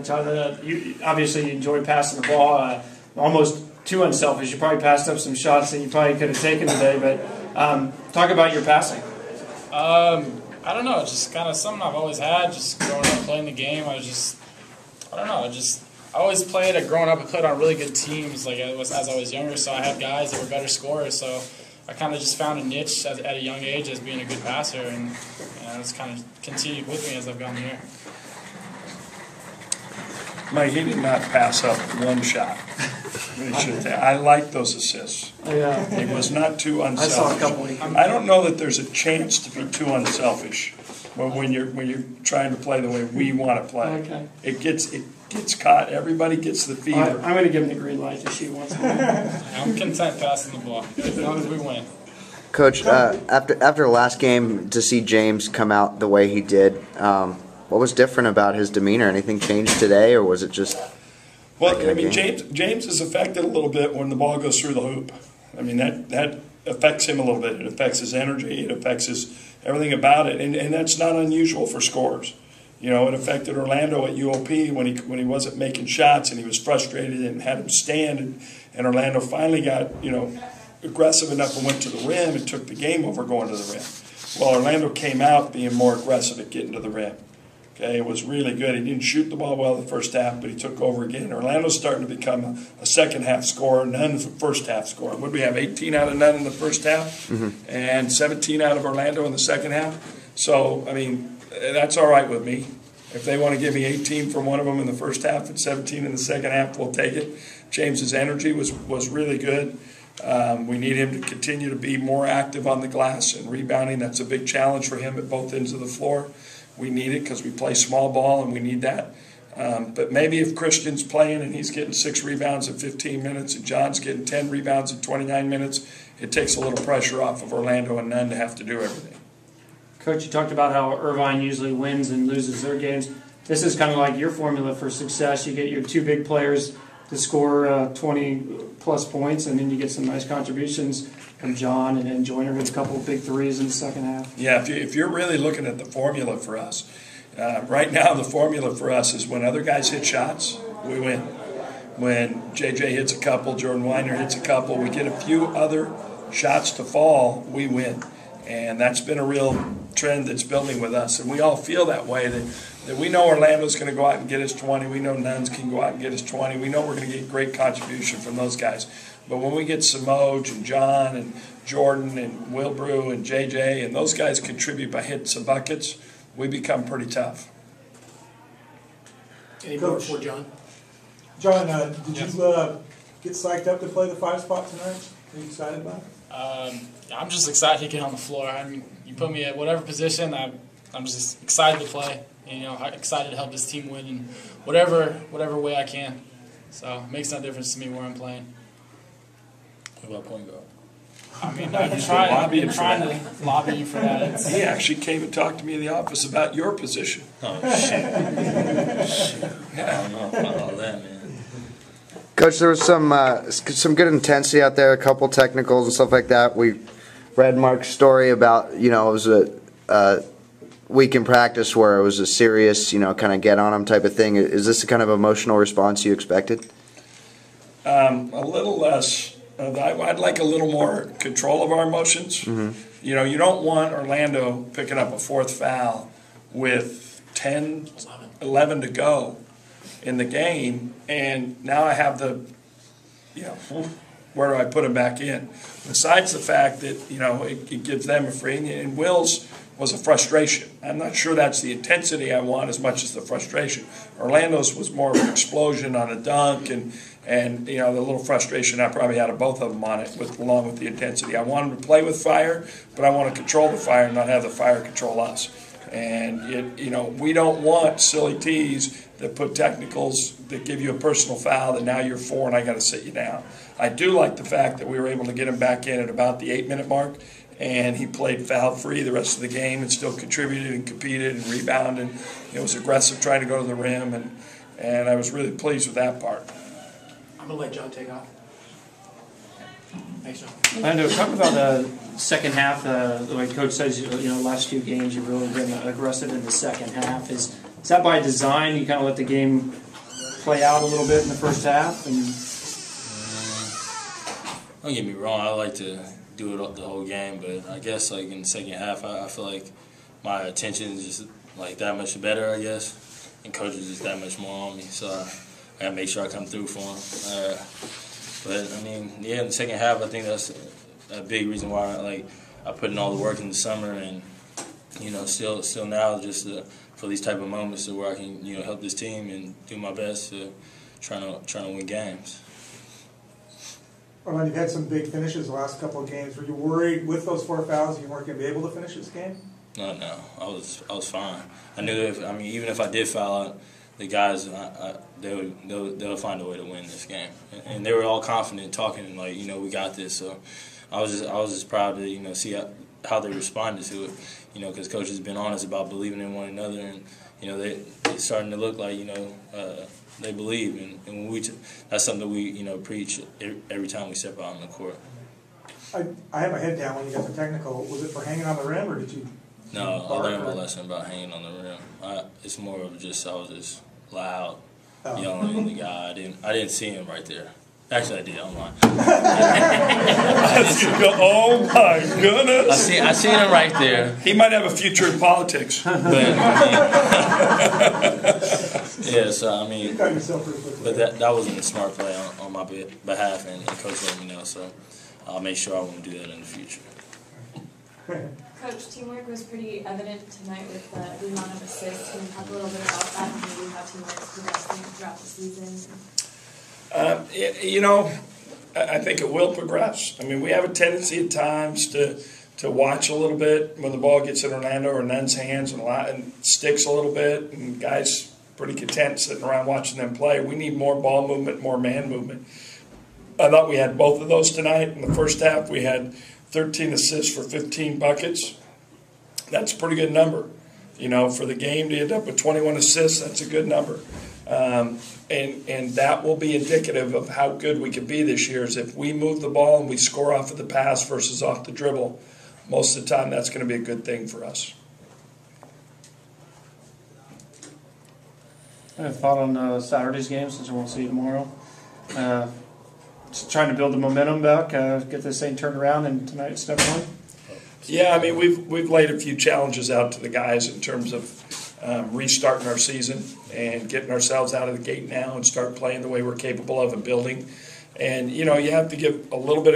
Coach. Obviously, you enjoy passing the ball. Almost too unselfish. You probably passed up some shots that you probably could have taken today. But talk about your passing. I don't know. It's just kind of something I've always had. Just growing up playing the game, I don't know. I always played. Growing up, I played on really good teams. Like as I was younger, so I had guys that were better scorers. So I kind of just found a niche at a young age as being a good passer, and it's kind of continued with me as I've gotten here. Mike, he did not pass up one shot. I like those assists. Yeah. He was not too unselfish. I saw a couple. I don't know that there's a chance to be too unselfish when you're trying to play the way we want to play. Okay. It gets caught. Everybody gets the fever. I'm going to give him the green light to shoot once more. I'm content passing the ball as long as we win. Coach, after the last game, to see James come out the way he did, what was different about his demeanor? Anything changed today, or was it just? Well, I mean, James is affected a little bit when the ball goes through the hoop. I mean, that affects him a little bit. It affects his energy. It affects everything about it, and that's not unusual for scorers. You know, it affected Orlando at UOP when he wasn't making shots and he was frustrated and had him stand, and Orlando finally got aggressive enough and went to the rim and took the game over going to the rim. Well, Orlando came out being more aggressive at getting to the rim. Okay, it was really good. He didn't shoot the ball well the first half, but he took over again. Orlando's starting to become a second-half scorer, none of the first-half scorer. What did we have, 18 out of none in the first half? Mm-hmm. And 17 out of Orlando in the second half? So, I mean, that's all right with me. If they want to give me 18 from one of them in the first half and 17 in the second half, we'll take it. James's energy was really good. We need him to continue to be more active on the glass and rebounding. That's a big challenge for him at both ends of the floor. We need it because we play small ball and we need that. But maybe if Christian's playing and he's getting 6 rebounds in 15 minutes and John's getting 10 rebounds in 29 minutes, it takes a little pressure off of Orlando and Nunn to have to do everything. Coach, you talked about how Irvine usually wins and loses their games. This is kind of like your formula for success. You get your 2 big players to score 20-plus points, and then you get some nice contributions from John and Joyner with a couple of big threes in the second half. Yeah, if you're really looking at the formula for us, right now the formula for us is when other guys hit shots, we win. When JJ hits a couple, Jordan Weiner hits a couple, we get a few other shots to fall, we win. And that's been a real trend that's building with us. And we all feel that way, that we know Orlando's going to go out and get us 20. We know Nuns can go out and get us 20. We know we're going to get great contribution from those guys. But when we get Samoj and John and Jordan and Wilbrew and JJ and those guys contribute by hitting some buckets, we become pretty tough. Any more for John? John, did you get psyched up to play the 5 spot tonight? Are you excited about it? I'm just excited to get on the floor. I mean, you put me at whatever position, I'm just excited to play. And, excited to help this team win in whatever way I can. So it makes no difference to me where I'm playing. What about point guard? I mean, I'm trying to lobby you for that. He actually came and talked to me in the office about your position. Oh, shit. I don't know about all that, man. Coach, there was some good intensity out there, a couple technicals and stuff like that. We read Mark's story about, it was a week in practice where it was a serious, kind of get on him type of thing. Is this the kind of emotional response you expected? A little less. I'd like a little more control of our emotions. Mm-hmm. You don't want Orlando picking up a 4th foul with 10, 11 to go in the game, and now I have where do I put him back in? Besides the fact that, it gives them a free, and Will's was a frustration. I'm not sure that's the intensity I want as much as the frustration. Orlando's was more of an explosion on a dunk and the little frustration I probably had of both of them on it, along with the intensity. I want them to play with fire, but I want to control the fire and not have the fire control us. And we don't want silly tees that put technicals that give you a personal foul that now you're 4 and I got to sit you down. I do like the fact that we were able to get him back in at about the 8-minute mark, and he played foul-free the rest of the game and still contributed and competed and rebounded. It was aggressive trying to go to the rim, and I was really pleased with that part. I'm going to let John take off. Thanks, John. Orlando, talk about the second half. Like Coach says, last few games you've really been aggressive in the second half. Is that by design? You kind of let the game play out a little bit in the first half? And Don't get me wrong, I like to do it the whole game, but I guess like in the second half, I feel like my attention is just like that much better, I guess, and coach is just that much more on me. So I gotta make sure I come through for him. But I mean, yeah, in the second half, I think that's a big reason why I put in all the work in the summer, and still now just for these type of moments where I can help this team and do my best to trying to win games. Orlando, you've had some big finishes the last couple of games. Were you worried with those 4 fouls you weren't going to be able to finish this game? No, I was fine. I knew even if I did foul out, the guys they'll find a way to win this game, and they were all confident, talking like we got this. So I was just proud to see how they responded to it, because coach has been honest about believing in one another, and they're starting to look like they believe, and when that's something we preach every time we step out on the court. I had my head down when you got the technical. Was it for hanging on the rim, or did you? No, I learned my lesson about hanging on the rim. It's more of I was just loud, yelling at the guy. I didn't see him right there. Actually, I did. I'm lying. Oh my goodness! I seen him right there. He might have a future in politics. But yeah, so I mean, but that wasn't a smart play on my behalf, and coach let me know. So I'll make sure I won't do that in the future. Coach, teamwork was pretty evident tonight with the amount of assists. Can you talk a little bit about that and maybe how teamwork's progressing throughout the season? I think it will progress. I mean, we have a tendency at times to watch a little bit when the ball gets in Orlando or Nunn's hands and sticks a little bit, and guys pretty content sitting around watching them play. We need more ball movement, more man movement. I thought we had both of those tonight. In the first half, we had 13 assists for 15 buckets. That's a pretty good number. For the game to end up with 21 assists, that's a good number. And that will be indicative of how good we can be this year, is if we move the ball and we score off of the pass versus off the dribble. Most of the time, that's going to be a good thing for us. I have a thought on Saturday's game, since we won't see you tomorrow. Just trying to build the momentum back, get this thing turned around, and tonight's step one. Yeah, I mean, we've laid a few challenges out to the guys in terms of restarting our season and getting ourselves out of the gate now and start playing the way we're capable of and building. And you have to give a lot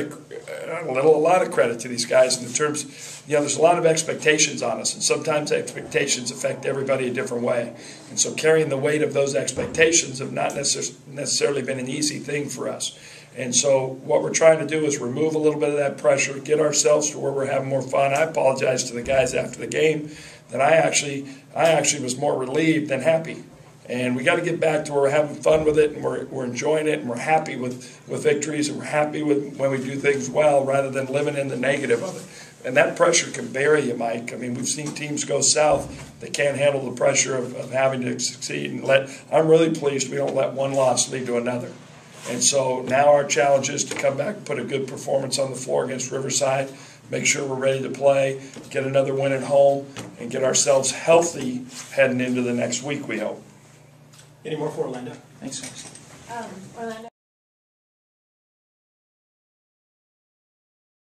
of credit to these guys in terms. There's a lot of expectations on us, and sometimes expectations affect everybody a different way. And so carrying the weight of those expectations have not necessarily been an easy thing for us. And so what we're trying to do is remove a little bit of that pressure, get ourselves to where we're having more fun. I apologize to the guys after the game that I actually was more relieved than happy. And we got to get back to where we're having fun with it, and we're enjoying it, and we're happy with victories, and we're happy with when we do things well, rather than living in the negative of it. And that pressure can bury you, Mike. I mean, we've seen teams go south. They can't handle the pressure of having to succeed. I'm really pleased we don't let one loss lead to another. And so now our challenge is to come back and put a good performance on the floor against Riverside, make sure we're ready to play, get another win at home, and get ourselves healthy heading into the next week, we hope. Any more for Orlando? Thanks. Orlando.